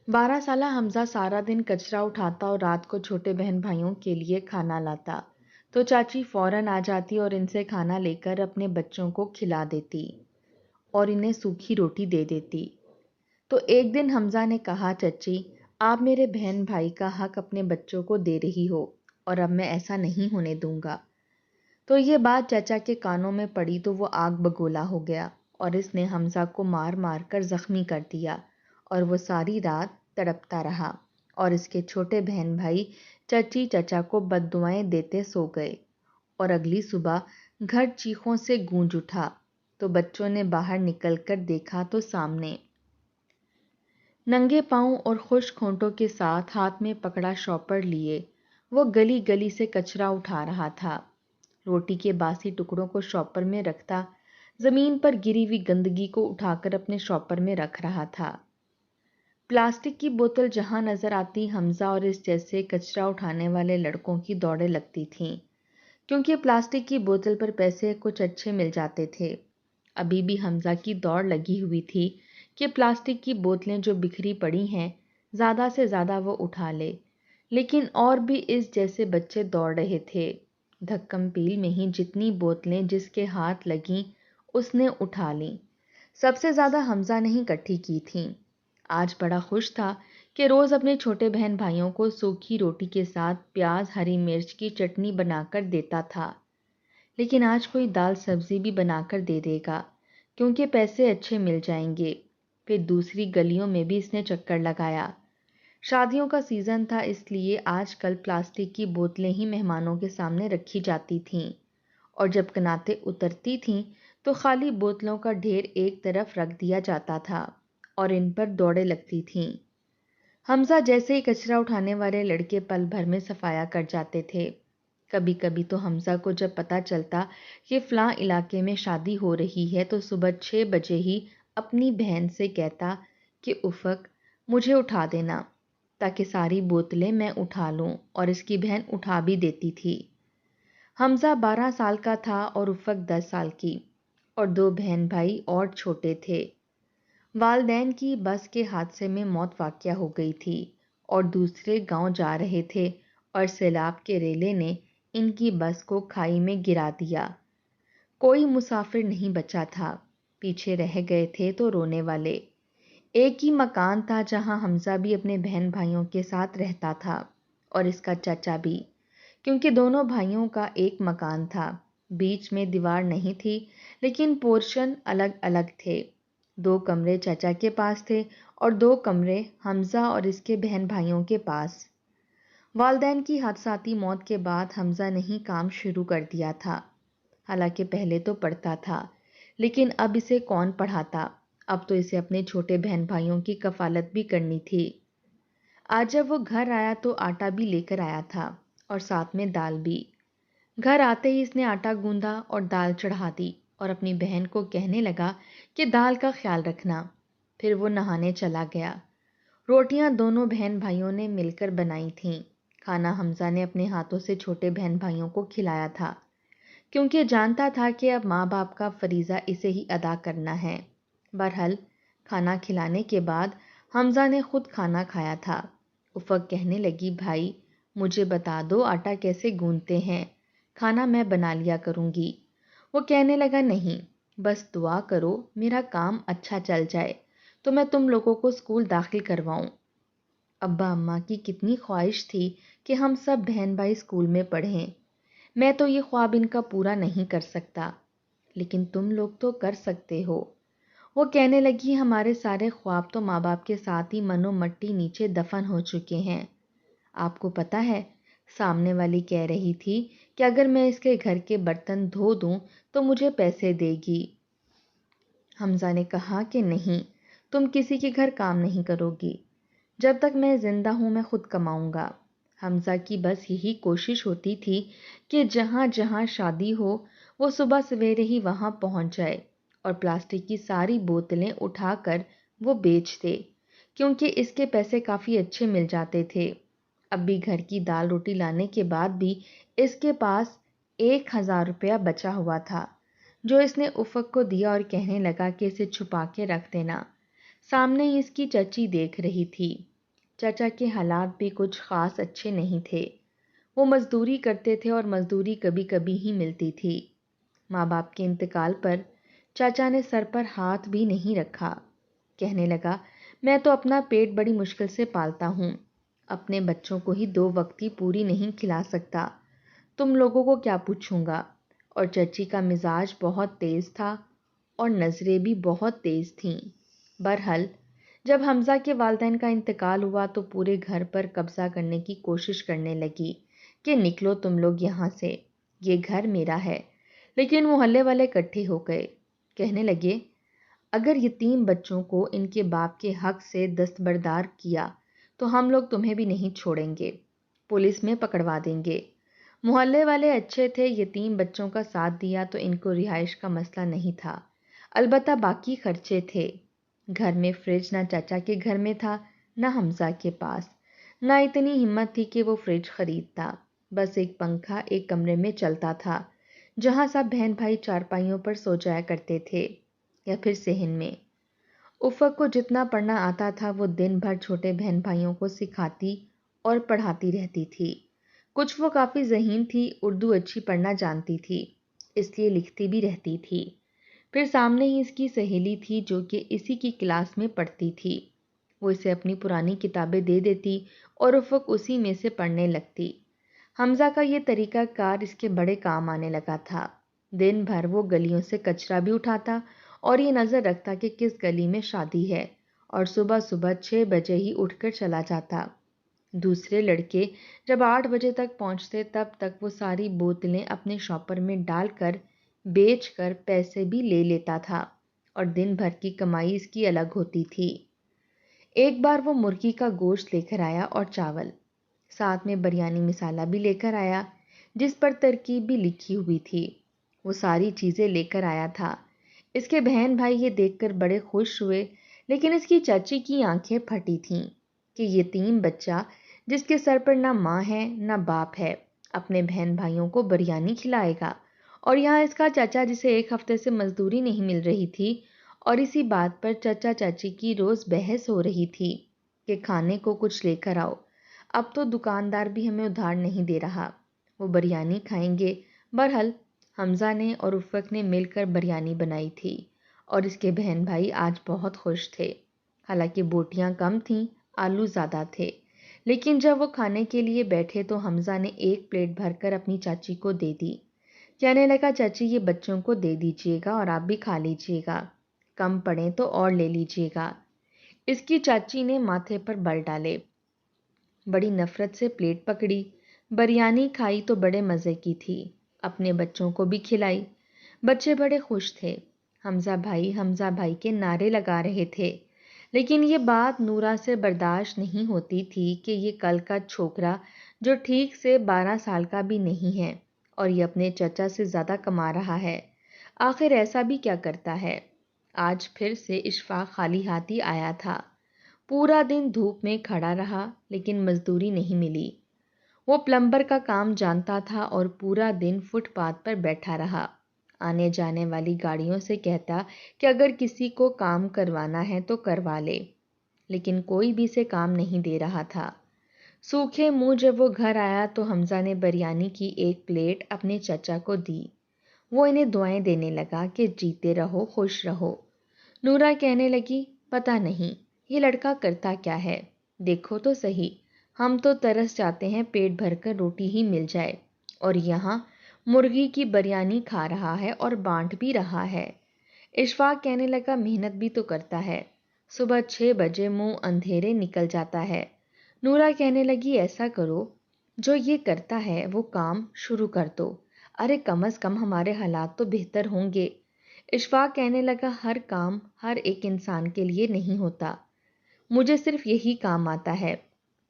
12 سالہ حمزہ سارا دن کچرا اٹھاتا اور رات کو چھوٹے بہن بھائیوں کے لیے کھانا لاتا تو چاچی فوراً آ جاتی اور ان سے کھانا لے کر اپنے بچوں کو کھلا دیتی اور انہیں سوکھی روٹی دے دیتی۔ تو ایک دن حمزہ نے کہا، چچی آپ میرے بہن بھائی کا حق اپنے بچوں کو دے رہی ہو اور اب میں ایسا نہیں ہونے دوں گا۔ تو یہ بات چچا کے کانوں میں پڑی تو وہ آگ بگولا ہو گیا اور اس نے حمزہ کو مار مار کر زخمی کر دیا اور وہ ساری رات تڑپتا رہا اور اس کے چھوٹے بہن بھائی چچی چچا کو بد دعائیں دیتے سو گئے اور اگلی صبح گھر چیخوں سے گونج اٹھا تو بچوں نے باہر نکل کر دیکھا تو سامنے ننگے پاؤں اور خشک ہونٹوں کے ساتھ ہاتھ میں پکڑا شاپر لیے وہ گلی گلی سے کچرا اٹھا رہا تھا۔ روٹی کے باسی ٹکڑوں کو شاپر میں رکھتا، زمین پر گری ہوئی گندگی کو اٹھا کر اپنے شاپر میں رکھ رہا تھا۔ پلاسٹک کی بوتل جہاں نظر آتی حمزہ اور اس جیسے کچرا اٹھانے والے لڑکوں کی دوڑیں لگتی تھیں، کیونکہ پلاسٹک کی بوتل پر پیسے کچھ اچھے مل جاتے تھے۔ ابھی بھی حمزہ کی دوڑ لگی ہوئی تھی کہ پلاسٹک کی بوتلیں جو بکھری پڑی ہیں زیادہ سے زیادہ وہ اٹھا لے، لیکن اور بھی اس جیسے بچے دوڑ رہے تھے۔ دھکم پیل میں ہی جتنی بوتلیں جس کے ہاتھ لگیں اس نے اٹھا لیں۔ سب سے زیادہ حمزہ نے ہی اکٹھی کی تھیں۔ آج بڑا خوش تھا کہ روز اپنے چھوٹے بہن بھائیوں کو سوکھی روٹی کے ساتھ پیاز ہری مرچ کی چٹنی بنا کر دیتا تھا، لیکن آج کوئی دال سبزی بھی بنا کر دے دے گا کیونکہ پیسے اچھے مل جائیں گے۔ پھر دوسری گلیوں میں بھی اس نے چکر لگایا۔ شادیوں کا سیزن تھا اس لیے آج کل پلاسٹک کی بوتلیں ہی مہمانوں کے سامنے رکھی جاتی تھیں اور جب کناتیں اترتی تھیں تو خالی بوتلوں کا ڈھیر ایک طرف رکھ دیا جاتا تھا اور ان پر دوڑیں لگتی تھیں۔ حمزہ جیسے ہی کچرا اٹھانے والے لڑکے پل بھر میں صفایا کر جاتے تھے۔ کبھی کبھی تو حمزہ کو جب پتہ چلتا کہ فلاں علاقے میں شادی ہو رہی ہے تو صبح 6 بجے ہی اپنی بہن سے کہتا کہ افق مجھے اٹھا دینا تاکہ ساری بوتلیں میں اٹھا لوں، اور اس کی بہن اٹھا بھی دیتی تھی۔ حمزہ 12 سال کا تھا اور افق 10 سال کی، اور 2 بہن بھائی اور چھوٹے تھے۔ والدین کی بس کے حادثے میں موت واقع ہو گئی تھی اور دوسرے گاؤں جا رہے تھے اور سیلاب کے ریلے نے ان کی بس کو کھائی میں گرا دیا۔ کوئی مسافر نہیں بچا تھا، پیچھے رہ گئے تھے تو رونے والے۔ ایک ہی مکان تھا جہاں حمزہ بھی اپنے بہن بھائیوں کے ساتھ رہتا تھا اور اس کا چچا بھی، کیونکہ دونوں بھائیوں کا ایک مکان تھا۔ بیچ میں دیوار نہیں تھی لیکن پورشن الگ الگ تھے۔ 2 کمرے چچا کے پاس تھے اور 2 کمرے حمزہ اور اس کے بہن بھائیوں کے پاس۔ والدین کی حادثاتی موت کے بعد حمزہ نے ہی کام شروع کر دیا تھا۔ حالانکہ پہلے تو پڑھتا تھا لیکن اب اسے کون پڑھاتا، اب تو اسے اپنے چھوٹے بہن بھائیوں کی کفالت بھی کرنی تھی۔ آج جب وہ گھر آیا تو آٹا بھی لے کر آیا تھا اور ساتھ میں دال بھی۔ گھر آتے ہی اس نے آٹا گوندا اور دال چڑھا دی اور اپنی بہن کو کہنے لگا کہ دال کا خیال رکھنا۔ پھر وہ نہانے چلا گیا۔ روٹیاں دونوں بہن بھائیوں نے مل کر بنائی تھیں۔ کھانا حمزہ نے اپنے ہاتھوں سے چھوٹے بہن بھائیوں کو کھلایا تھا کیونکہ جانتا تھا کہ اب ماں باپ کا فریضہ اسے ہی ادا کرنا ہے۔ بہرحال کھانا کھلانے کے بعد حمزہ نے خود کھانا کھایا تھا۔ افق کہنے لگی، بھائی مجھے بتا دو آٹا کیسے گوندتے ہیں، کھانا میں بنا لیا کروں گی۔ وہ کہنے لگا، نہیں بس دعا کرو میرا کام اچھا چل جائے تو میں تم لوگوں کو اسکول داخل کرواؤں۔ ابا اماں کی کتنی خواہش تھی کہ ہم سب بہن بھائی اسکول میں پڑھیں۔ میں تو یہ خواب ان کا پورا نہیں کر سکتا، لیکن تم لوگ تو کر سکتے ہو۔ وہ کہنے لگی، ہمارے سارے خواب تو ماں باپ کے ساتھ ہی منو مٹی نیچے دفن ہو چکے ہیں۔ آپ کو پتہ ہے، سامنے والی کہہ رہی تھی کہ اگر میں اس کے گھر کے برتن دھو دوں تو مجھے پیسے دے گی۔ حمزہ نے کہا کہ نہیں، تم کسی کے گھر کام نہیں کرو گی، جب تک میں زندہ ہوں میں خود کماؤں گا۔ حمزہ کی بس یہی کوشش ہوتی تھی کہ جہاں جہاں شادی ہو وہ صبح سویرے ہی وہاں پہنچ جائے اور پلاسٹک کی ساری بوتلیں اٹھا کر وہ بیچ دے، کیونکہ اس کے پیسے کافی اچھے مل جاتے تھے۔ اب بھی گھر کی دال روٹی لانے کے بعد بھی اس کے پاس 1000 روپیہ بچا ہوا تھا جو اس نے افق کو دیا اور کہنے لگا کہ اسے چھپا کے رکھ دینا۔ سامنے ہی اس کی چچی دیکھ رہی تھی۔ چچا کے حالات بھی کچھ خاص اچھے نہیں تھے۔ وہ مزدوری کرتے تھے اور مزدوری کبھی کبھی ہی ملتی تھی۔ ماں باپ کے انتقال پر چاچا نے سر پر ہاتھ بھی نہیں رکھا۔ کہنے لگا، میں تو اپنا پیٹ بڑی مشکل سے پالتا ہوں، اپنے بچوں کو ہی 2 وقت کی پوری نہیں کھلا سکتا، تم لوگوں کو کیا پوچھوں گا۔ اور چچی کا مزاج بہت تیز تھا اور نظریں بھی بہت تیز تھیں۔ بہرحال جب حمزہ کے والدین کا انتقال ہوا تو پورے گھر پر قبضہ کرنے کی کوشش کرنے لگی کہ نکلو تم لوگ یہاں سے، یہ گھر میرا ہے۔ لیکن محلے والے اکٹھے ہو گئے، کہنے لگے، اگر یتیم بچوں کو ان کے باپ کے حق سے دستبردار کیا تو ہم لوگ تمہیں بھی نہیں چھوڑیں گے، پولیس میں پکڑوا دیں گے۔ محلے والے اچھے تھے، یتیم بچوں کا ساتھ دیا تو ان کو رہائش کا مسئلہ نہیں تھا، البتہ باقی خرچے تھے۔ گھر میں فریج نہ چاچا کے گھر میں تھا نہ حمزہ کے پاس، نہ اتنی ہمت تھی کہ وہ فریج خریدتا۔ بس ایک پنکھا ایک کمرے میں چلتا تھا جہاں سب بہن بھائی چارپائیوں پر سو جایا کرتے تھے یا پھر صحن میں۔ افق کو جتنا پڑھنا آتا تھا وہ دن بھر چھوٹے بہن بھائیوں کو سکھاتی اور پڑھاتی رہتی تھی۔ کچھ وہ کافی ذہین تھی، اردو اچھی پڑھنا جانتی تھی، اس لیے لکھتی بھی رہتی تھی۔ پھر سامنے ہی اس کی سہیلی تھی جو کہ اسی کی کلاس میں پڑھتی تھی، وہ اسے اپنی پرانی کتابیں دے دیتی اور افق اسی میں سے پڑھنے لگتی۔ حمزہ کا یہ طریقہ کار اس کے بڑے کام آنے لگا تھا۔ دن بھر وہ گلیوں سے کچرا بھی اٹھاتا اور یہ نظر رکھتا کہ کس گلی میں شادی ہے، اور صبح صبح 6 بجے ہی اٹھ کر چلا جاتا۔ دوسرے لڑکے جب 8 بجے تک پہنچتے تب تک وہ ساری بوتلیں اپنے شاپر میں ڈال کر بیچ کر پیسے بھی لے لیتا تھا، اور دن بھر کی کمائی اس کی الگ ہوتی تھی۔ ایک بار وہ مرغی کا گوشت لے کر آیا اور چاول، ساتھ میں بریانی مسالہ بھی لے کر آیا جس پر ترکیب بھی لکھی ہوئی تھی۔ وہ ساری چیزیں لے کر آیا تھا۔ اس کے بہن بھائی یہ دیکھ کر بڑے خوش ہوئے، لیکن اس کی چاچی کی آنکھیں پھٹی تھیں کہ یتیم بچہ جس کے سر پر نہ ماں ہے نہ باپ ہے اپنے بہن بھائیوں کو بریانی کھلائے گا، اور یہاں اس کا چچا جسے 1 ہفتے سے مزدوری نہیں مل رہی تھی، اور اسی بات پر چچا چاچی کی روز بحث ہو رہی تھی کہ کھانے کو کچھ لے کر آؤ، اب تو دکاندار بھی ہمیں ادھار نہیں دے رہا، وہ بریانی کھائیں گے۔ بہرحال حمزہ نے اور افق نے مل کر بریانی بنائی تھی اور اس کے بہن بھائی آج بہت خوش تھے۔ حالانکہ بوٹیاں کم تھیں، آلو زیادہ تھے، لیکن جب وہ کھانے کے لیے بیٹھے تو حمزہ نے 1 پلیٹ بھر کر اپنی چاچی کو دے دی۔ کہنے لگا، چاچی یہ بچوں کو دے دیجیے گا اور آپ بھی کھا لیجیے گا، کم پڑیں تو اور لے لیجیے گا۔ اس کی چاچی نے ماتھے پر بل ڈالے، بڑی نفرت سے پلیٹ پکڑی، بریانی کھائی تو بڑے مزے کی تھی، اپنے بچوں کو بھی کھلائی۔ بچے بڑے خوش تھے، حمزہ بھائی کے نعرے لگا رہے تھے، لیکن یہ بات نورا سے برداشت نہیں ہوتی تھی کہ یہ کل کا چھوکرا جو ٹھیک سے 12 سال کا بھی نہیں ہے اور یہ اپنے چچا سے زیادہ کما رہا ہے، آخر ایسا بھی کیا کرتا ہے۔ آج پھر سے اشفاق خالی ہاتھی آیا تھا، پورا دن دھوپ میں کھڑا رہا لیکن مزدوری نہیں ملی۔ وہ پلمبر کا کام جانتا تھا اور پورا دن فٹ پاتھ پر بیٹھا رہا، آنے جانے والی گاڑیوں سے کہتا کہ اگر کسی کو کام کروانا ہے تو کروا لے، لیکن کوئی بھی سے کام نہیں دے رہا تھا۔ سوکھے منہ جب وہ گھر آیا تو حمزہ نے بریانی کی 1 پلیٹ اپنے چچا کو دی، وہ انہیں دعائیں دینے لگا کہ جیتے رہو، خوش رہو۔ نورا کہنے لگی، پتہ نہیں یہ لڑکا کرتا کیا ہے، دیکھو تو صحیح، ہم تو ترس جاتے ہیں پیٹ بھر کر روٹی ہی مل جائے، اور یہاں مرغی کی بریانی کھا رہا ہے اور بانٹ بھی رہا ہے۔ اشفاق کہنے لگا، محنت بھی تو کرتا ہے، صبح 6 بجے منہ اندھیرے نکل جاتا ہے۔ نورا کہنے لگی، ایسا کرو، جو یہ کرتا ہے وہ کام شروع کر دو، ارے کم از کم ہمارے حالات تو بہتر ہوں گے۔ اشفاق کہنے لگا، ہر کام ہر ایک انسان کے لیے نہیں ہوتا، مجھے صرف یہی کام آتا ہے،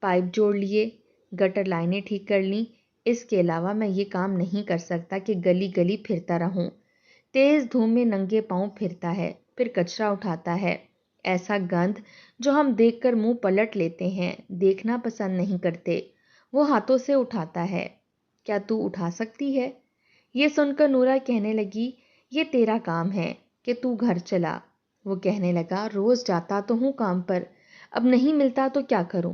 پائپ جوڑ لیے، گٹر لائنیں ٹھیک کر لیں، اس کے علاوہ میں یہ کام نہیں کر سکتا کہ گلی گلی پھرتا رہوں، تیز دھوپ میں ننگے پاؤں پھرتا ہے، پھر کچرا اٹھاتا ہے، ایسا گند جو ہم دیکھ کر منہ پلٹ لیتے ہیں، دیکھنا پسند نہیں کرتے، وہ ہاتھوں سے اٹھاتا ہے، کیا تو اٹھا سکتی ہے؟ یہ سن کر نورا کہنے لگی، یہ تیرا کام ہے کہ تو گھر چلا۔ وہ کہنے لگا، روز جاتا تو ہوں کام پر، اب نہیں ملتا تو کیا کروں،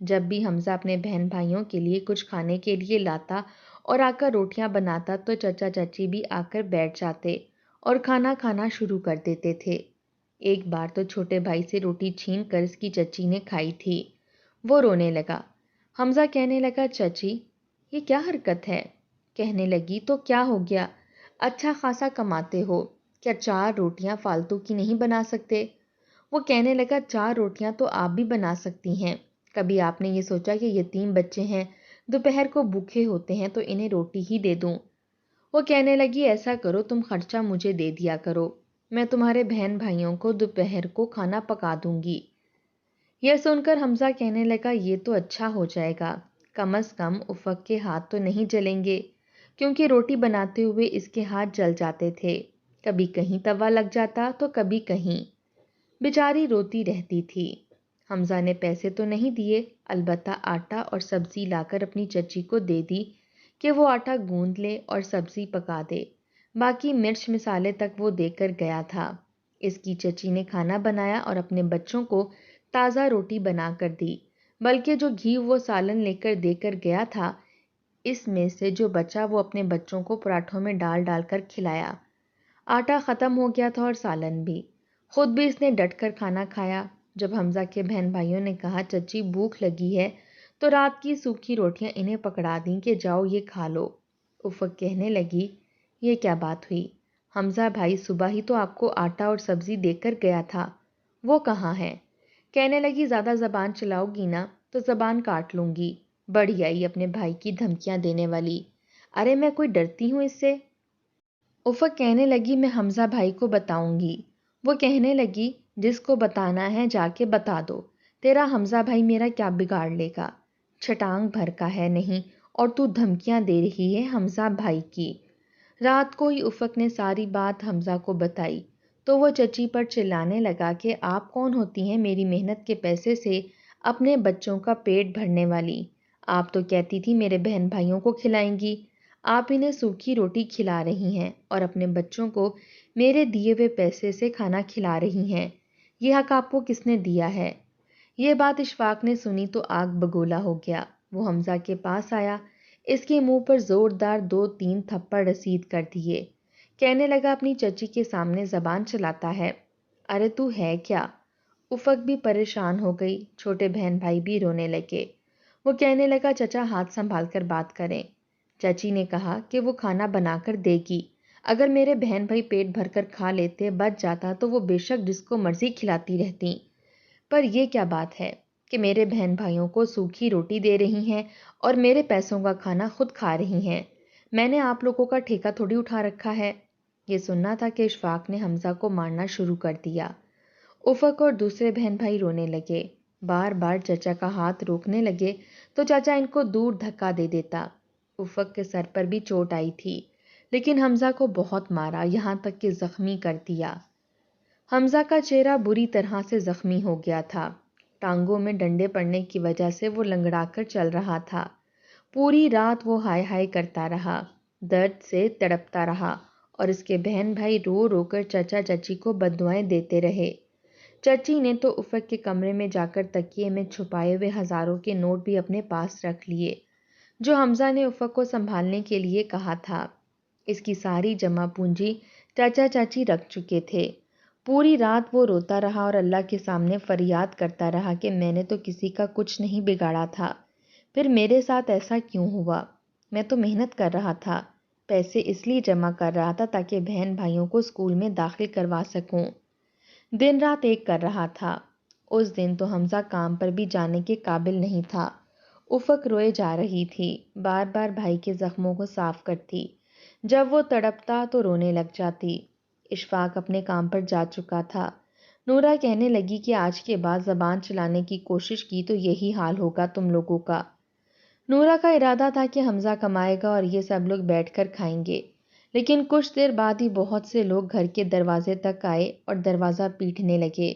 جب بھی حمزہ اپنے بہن بھائیوں کے لیے کچھ کھانے کے لیے لاتا اور آ کر روٹیاں بناتا تو چچا چچی بھی آ کر بیٹھ جاتے اور کھانا کھانا شروع کر دیتے تھے۔ ایک بار تو چھوٹے بھائی سے روٹی چھین کر اس کی چچی نے کھائی تھی۔ وہ رونے لگا۔ حمزہ کہنے لگا، چچی یہ کیا حرکت ہے؟ کہنے لگی، تو کیا ہو گیا؟ اچھا خاصا کماتے ہو، کیا 4 روٹیاں فالتو کی نہیں بنا سکتے؟ وہ کہنے لگا، 4 روٹیاں تو آپ بھی بنا سکتی ہیں۔ کبھی آپ نے یہ سوچا کہ یتیم بچے ہیں، دوپہر کو بھوکے ہوتے ہیں تو انہیں روٹی ہی دے دوں؟ وہ کہنے لگی، ایسا کرو تم خرچہ مجھے دے دیا کرو، میں تمہارے بہن بھائیوں کو دوپہر کو کھانا پکا دوں گی۔ یہ سن کر حمزہ کہنے لگا، یہ تو اچھا ہو جائے گا، کم از کم افق کے ہاتھ تو نہیں جلیں گے، کیونکہ روٹی بناتے ہوئے اس کے ہاتھ جل جاتے تھے، کبھی کہیں توا لگ جاتا تو کبھی کہیں۔ بیچاری روتی رہتی تھی۔ حمزہ نے پیسے تو نہیں دیے، البتہ آٹا اور سبزی لا کر اپنی چچی کو دے دی کہ وہ آٹا گوندھ لے اور سبزی پکا دے، باقی مرچ مسالے تک وہ دے کر گیا تھا۔ اس کی چچی نے کھانا بنایا اور اپنے بچوں کو تازہ روٹی بنا کر دی، بلکہ جو گھی وہ سالن لے کر دے کر گیا تھا، اس میں سے جو بچا وہ اپنے بچوں کو پراٹھوں میں ڈال ڈال کر کھلایا۔ آٹا ختم ہو گیا تھا اور سالن بھی، خود بھی اس نے ڈٹ کر کھانا کھایا۔ جب حمزہ کے بہن بھائیوں نے کہا، چچی بھوک لگی ہے، تو رات کی سوکھی روٹیاں انہیں پکڑا دیں کہ جاؤ یہ کھا لو۔ افق کہنے لگی، یہ کیا بات ہوئی؟ حمزہ بھائی صبح ہی تو آپ کو آٹا اور سبزی دے کر گیا تھا، وہ کہاں ہے؟ کہنے لگی، زیادہ زبان چلاؤ گی نا تو زبان کاٹ لوں گی، بڑھی آئی اپنے بھائی کی دھمکیاں دینے والی۔ ارے میں کوئی ڈرتی ہوں اس سے؟ افق کہنے لگی، میں حمزہ بھائی کو بتاؤں گی۔ وہ کہنے لگی، جس کو بتانا ہے جا کے بتا دو، تیرا حمزہ بھائی میرا کیا بگاڑ لے گا؟ چھٹانگ بھر کا ہے نہیں اور تو دھمکیاں دے رہی ہے حمزہ بھائی کی۔ رات کو ہی افق نے ساری بات حمزہ کو بتائی تو وہ چچی پر چلانے لگا کہ آپ کون ہوتی ہیں میری محنت کے پیسے سے اپنے بچوں کا پیٹ بھرنے والی؟ آپ تو کہتی تھی میرے بہن بھائیوں کو کھلائیں گی، آپ انہیں سوکھی روٹی کھلا رہی ہیں اور اپنے بچوں کو میرے دیے ہوئے پیسے سے کھانا کھلا رہی ہیں۔ یہ حق آپ کو کس نے دیا ہے؟ یہ بات اشفاق نے سنی تو آگ بگولا ہو گیا۔ وہ حمزہ کے پاس آیا، اس کے منہ پر زوردار 2-3 تھپڑ رسید کر دیے۔ کہنے لگا، اپنی چچی کے سامنے زبان چلاتا ہے، ارے تو ہے کیا؟ افق بھی پریشان ہو گئی، چھوٹے بہن بھائی بھی رونے لگے۔ وہ کہنے لگا، چچا ہاتھ سنبھال کر بات کریں۔ چچی نے کہا کہ وہ کھانا بنا کر دے گی، اگر میرے بہن بھائی پیٹ بھر کر کھا لیتے بچ جاتا تو وہ بے شک جس کو مرضی کھلاتی رہتی، پر یہ کیا بات ہے کہ میرے بہن بھائیوں کو سوکھی روٹی دے رہی ہیں اور میرے پیسوں کا کھانا خود کھا رہی ہیں؟ میں نے آپ لوگوں کا ٹھیکہ تھوڑی اٹھا رکھا ہے۔ یہ سننا تھا کہ اشفاق نے حمزہ کو مارنا شروع کر دیا۔ افق اور دوسرے بہن بھائی رونے لگے، بار بار چچا کا ہاتھ روکنے لگے تو چچا ان کو دور دھکا دے دیتا۔ افق کے سر پر بھی چوٹ آئی تھی، لیکن حمزہ کو بہت مارا، یہاں تک کہ زخمی کر دیا۔ حمزہ کا چہرہ بری طرح سے زخمی ہو گیا تھا، ٹانگوں میں ڈنڈے پڑنے کی وجہ سے وہ لنگڑا کر چل رہا تھا۔ پوری رات وہ ہائے ہائے کرتا رہا، درد سے تڑپتا رہا اور اس کے بہن بھائی رو رو کر چچا چچی کو بددعائیں دیتے رہے۔ چچی نے تو افق کے کمرے میں جا کر تکیے میں چھپائے ہوئے ہزاروں کے نوٹ بھی اپنے پاس رکھ لیے، جو حمزہ نے افق کو سنبھالنے کے لیے کہا تھا۔ اس کی ساری جمع پونجی چچا چاچی رکھ چکے تھے۔ پوری رات وہ روتا رہا اور اللہ کے سامنے فریاد کرتا رہا کہ میں نے تو کسی کا کچھ نہیں بگاڑا تھا، پھر میرے ساتھ ایسا کیوں ہوا؟ میں تو محنت کر رہا تھا، پیسے اس لیے جمع کر رہا تھا تاکہ بہن بھائیوں کو اسکول میں داخل کروا سکوں، دن رات ایک کر رہا تھا۔ اس دن تو حمزہ کام پر بھی جانے کے قابل نہیں تھا۔ افق روئے جا رہی تھی، بار بار بھائی کے زخموں کو صاف کرتی، جب وہ تڑپتا تو رونے لگ جاتی۔ اشفاق اپنے کام پر جا چکا تھا۔ نورا کہنے لگی کہ آج کے بعد زبان چلانے کی کوشش کی تو یہی حال ہوگا تم لوگوں کا۔ نورا کا ارادہ تھا کہ حمزہ کمائے گا اور یہ سب لوگ بیٹھ کر کھائیں گے، لیکن کچھ دیر بعد ہی بہت سے لوگ گھر کے دروازے تک آئے اور دروازہ پیٹنے لگے۔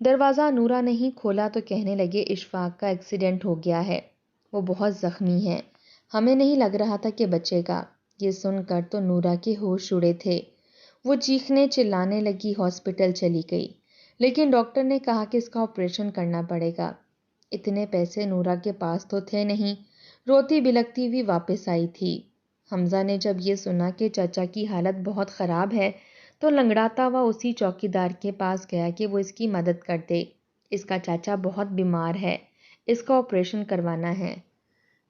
دروازہ نورا نہیں کھولا تو کہنے لگے، اشفاق کا ایکسیڈنٹ ہو گیا ہے، وہ بہت زخمی ہے، ہمیں نہیں لگ رہا تھا کہ بچے گا۔ یہ سن کر تو نورا کے ہوش اڑے تھے، وہ چیخنے چلانے لگی، ہاسپٹل چلی گئی، لیکن ڈاکٹر نے کہا کہ اس کا آپریشن کرنا پڑے گا۔ اتنے پیسے نورا کے پاس تو تھے نہیں، روتی بلکتی ہوئی واپس آئی تھی۔ حمزہ نے جب یہ سنا کہ چچا کی حالت بہت خراب ہے تو لنگڑاتا ہوا اسی چوکی دار کے پاس گیا کہ وہ اس کی مدد کر دے۔ اس کا چاچا بہت بیمار ہے، اس کا آپریشن کروانا ہے۔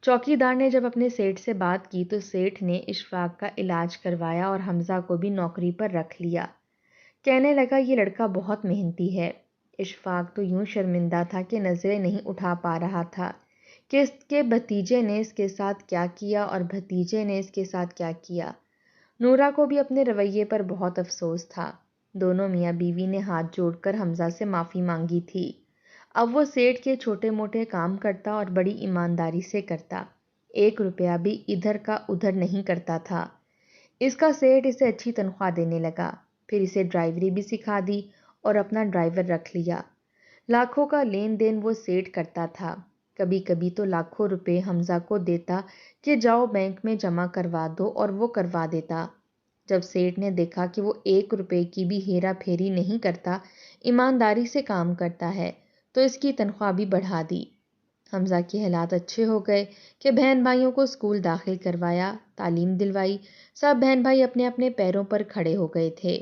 چوکی دار نے جب اپنے سیٹھ سے بات کی تو سیٹھ نے اشفاق کا علاج کروایا اور حمزہ کو بھی نوکری پر رکھ لیا۔ کہنے لگا یہ لڑکا بہت محنتی ہے۔ اشفاق تو یوں شرمندہ تھا کہ نظریں نہیں اٹھا پا رہا تھا کہ اس کے بھتیجے نے اس کے ساتھ کیا کیا اور بھتیجے نے اس کے ساتھ کیا کیا۔ نورا کو بھی اپنے رویے پر بہت افسوس تھا۔ دونوں میاں بیوی نے ہاتھ جوڑ کر حمزہ سے معافی مانگی تھی۔ اب وہ سیٹھ کے چھوٹے موٹے کام کرتا اور بڑی ایمانداری سے کرتا، 1 روپیہ بھی ادھر کا ادھر نہیں کرتا تھا۔ اس کا سیٹھ اسے اچھی تنخواہ دینے لگا، پھر اسے ڈرائیوری بھی سکھا دی اور اپنا ڈرائیور رکھ لیا۔ لاکھوں کا لین دین وہ سیٹھ کرتا تھا، کبھی کبھی تو لاکھوں روپے حمزہ کو دیتا کہ جاؤ بینک میں جمع کروا دو اور وہ کروا دیتا۔ جب سیٹھ نے دیکھا کہ وہ 1 روپے کی بھی ہیرا پھیری نہیں کرتا، ایمانداری سے کام کرتا ہے، تو اس کی تنخواہ بھی بڑھا دی۔ حمزہ کے حالات اچھے ہو گئے کہ بہن بھائیوں کو اسکول داخل کروایا، تعلیم دلوائی، سب بہن بھائی اپنے اپنے پیروں پر کھڑے ہو گئے تھے۔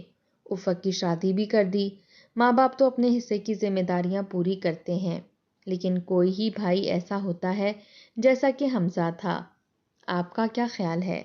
افق کی شادی بھی کر دی۔ ماں باپ تو اپنے حصے کی ذمہ داریاں پوری کرتے ہیں، لیکن کوئی ہی بھائی ایسا ہوتا ہے جیسا کہ حمزہ تھا۔ آپ کا کیا خیال ہے؟